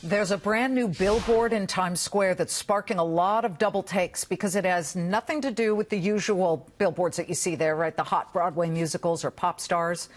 There's a brand new billboard in Times Square that's sparking a lot of double takes because it has nothing to do with the usual billboards that you see there, right? The hot Broadway musicals or pop stars.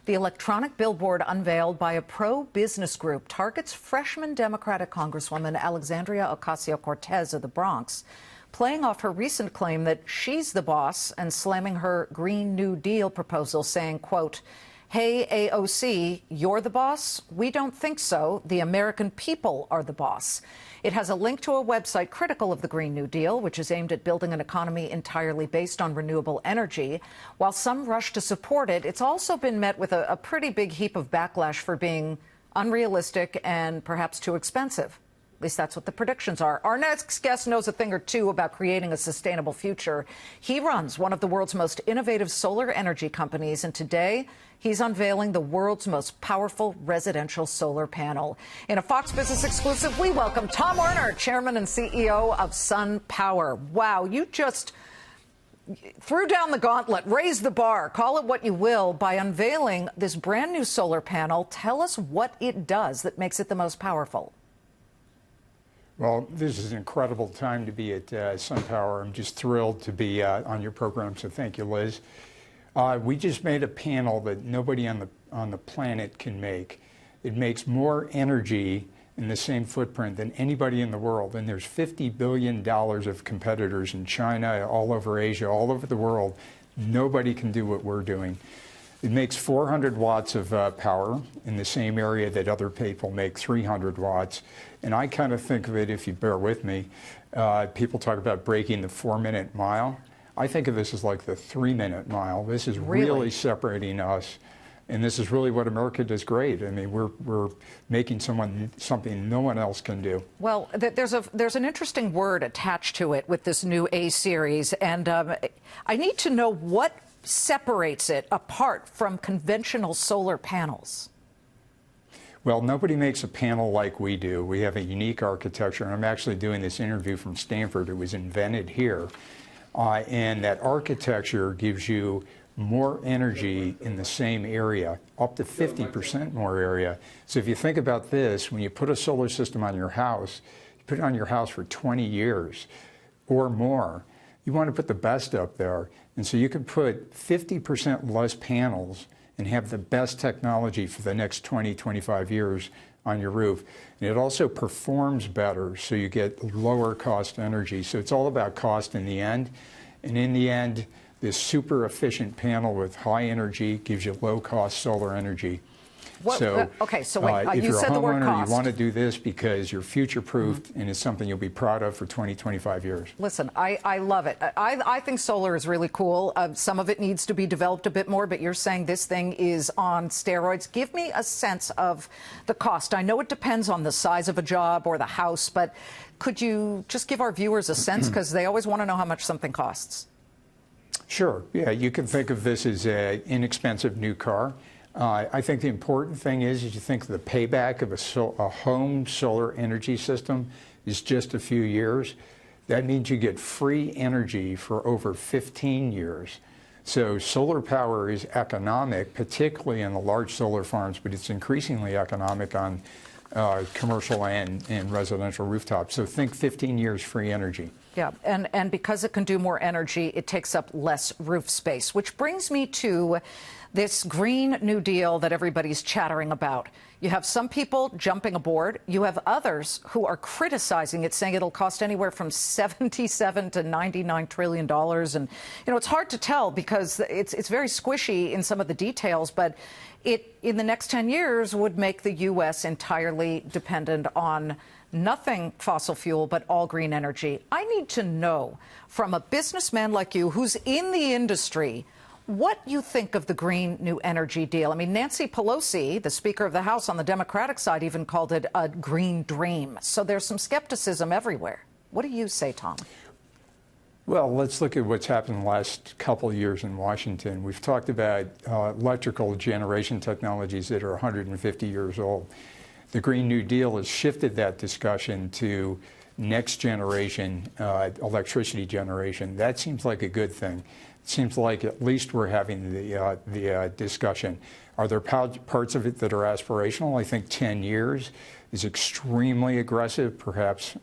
The electronic billboard unveiled by a pro-business group targets freshman Democratic Congresswoman Alexandria Ocasio-Cortez of the Bronx, playing off her recent claim that she's the boss and slamming her Green New Deal proposal, saying, quote, "Hey, AOC, you're the boss? We don't think so. The American people are the boss." It has a link to a website critical of the Green New Deal, which is aimed at building an economy entirely based on renewable energy. While some rush to support it, it's also been met with a pretty big heap of backlash for being unrealistic and perhaps too expensive. At least that's what the predictions are. Our next guest knows a thing or two about creating a sustainable future. He runs one of the world's most innovative solar energy companies, and today he's unveiling the world's most powerful residential solar panel. In a Fox Business exclusive, we welcome Tom Werner, Chairman and CEO of SunPower. Wow, you just threw down the gauntlet, raised the bar, call it what you will, by unveiling this brand new solar panel. Tell us what it does that makes it the most powerful. Well, this is an incredible time to be at SunPower. I'm just thrilled to be on your program, so thank you, Liz. We just made a panel that nobody on the planet can make. It makes more energy in the same footprint than anybody in the world, and there's $50 billion of competitors in China, all over Asia, all over the world. Nobody can do what we're doing. It makes 400 watts of power in the same area that other people make 300 watts. And I kind of think of it, if you bear with me, people talk about breaking the 4-minute mile. I think of this as like the 3-minute mile. This is really separating us. And this is really what America does great. I mean, we're making something no one else can do. Well, there's an interesting word attached to it with this new A series. And I need to know what separates it apart from conventional solar panels. Well, nobody makes a panel like we do. We have a unique architecture, and I'm actually doing this interview from Stanford. It was invented here. And that architecture gives you more energy in the same area, up to 50% more area. So if you think about this, when you put a solar system on your house, you put it on your house for 20 years or more. You want to put the best up there. And so you can put 50% less panels and have the best technology for the next 20, 25 years on your roof. And it also performs better, so you get lower cost energy. So it's all about cost in the end. And in the end, this super efficient panel with high energy gives you low cost solar energy. Okay, so wait, if you you're said a the word homeowner, cost. you want to do this because you're future-proofed and it's something you'll be proud of for 20, 25 years. Listen, I love it. I think solar is really cool. Some of it needs to be developed a bit more, but you're saying this thing is on steroids. Give me a sense of the cost. I know it depends on the size of a job or the house, but could you just give our viewers a sense, because they always want to know how much something costs? Sure. Yeah, you can think of this as an inexpensive new car. I think the important thing is you think the payback of a home solar energy system is just a few years. That means you get free energy for over 15 years. So solar power is economic, particularly in the large solar farms, but it's increasingly economic on commercial and residential rooftops. So think 15 years free energy. Yeah, and because it can do more energy, it takes up less roof space, which brings me to this Green New Deal that everybody's chattering about. You have some people jumping aboard. You have others who are criticizing it, saying it'll cost anywhere from $77 to $99 trillion. And, you know, it's hard to tell because it's very squishy in some of the details, but it, in the next 10 years, would make the U.S. entirely dependent on nothing fossil fuel, but all green energy. I need to know from a businessman like you who's in the industry what you think of the Green New Energy Deal. I mean, Nancy Pelosi, the Speaker of the House on the Democratic side, even called it a green dream. So there's some skepticism everywhere. What do you say, Tom? Well, let's look at what's happened the last couple of years in Washington. We've talked about electrical generation technologies that are 150 years old. The Green New Deal has shifted that discussion to next generation electricity generation. That seems like a good thing. It seems like at least we're having the discussion. Are there parts of it that are aspirational? I think 10 years is extremely aggressive, perhaps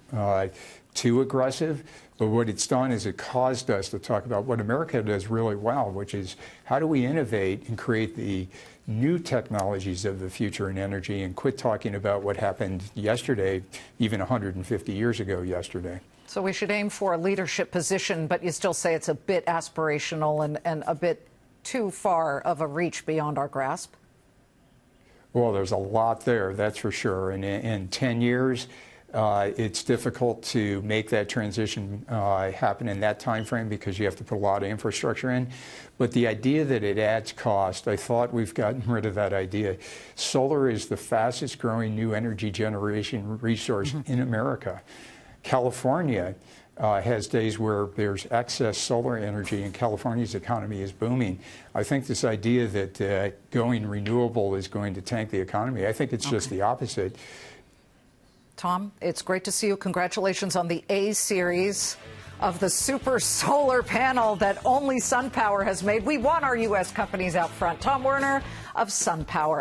too aggressive. But what it's done is it caused us to talk about what America does really well, which is how do we innovate and create the new technologies of the future in energy and quit talking about what happened yesterday, even 150 years ago yesterday. So we should aim for a leadership position, but you still say it's a bit aspirational and a bit too far of a reach beyond our grasp? Well, there's a lot there, that's for sure. And in 10 years, it's difficult to make that transition happen in that time frame because you have to put a lot of infrastructure in. But the idea that it adds cost, I thought we've gotten rid of that idea. Solar is the fastest growing new energy generation resource in America. California has days where there's excess solar energy and California's economy is booming. I think this idea that going renewable is going to tank the economy, I think it's just the opposite. Tom, it's great to see you. Congratulations on the A series of the super solar panel that only SunPower has made. We want our U.S. companies out front. Tom Werner of SunPower.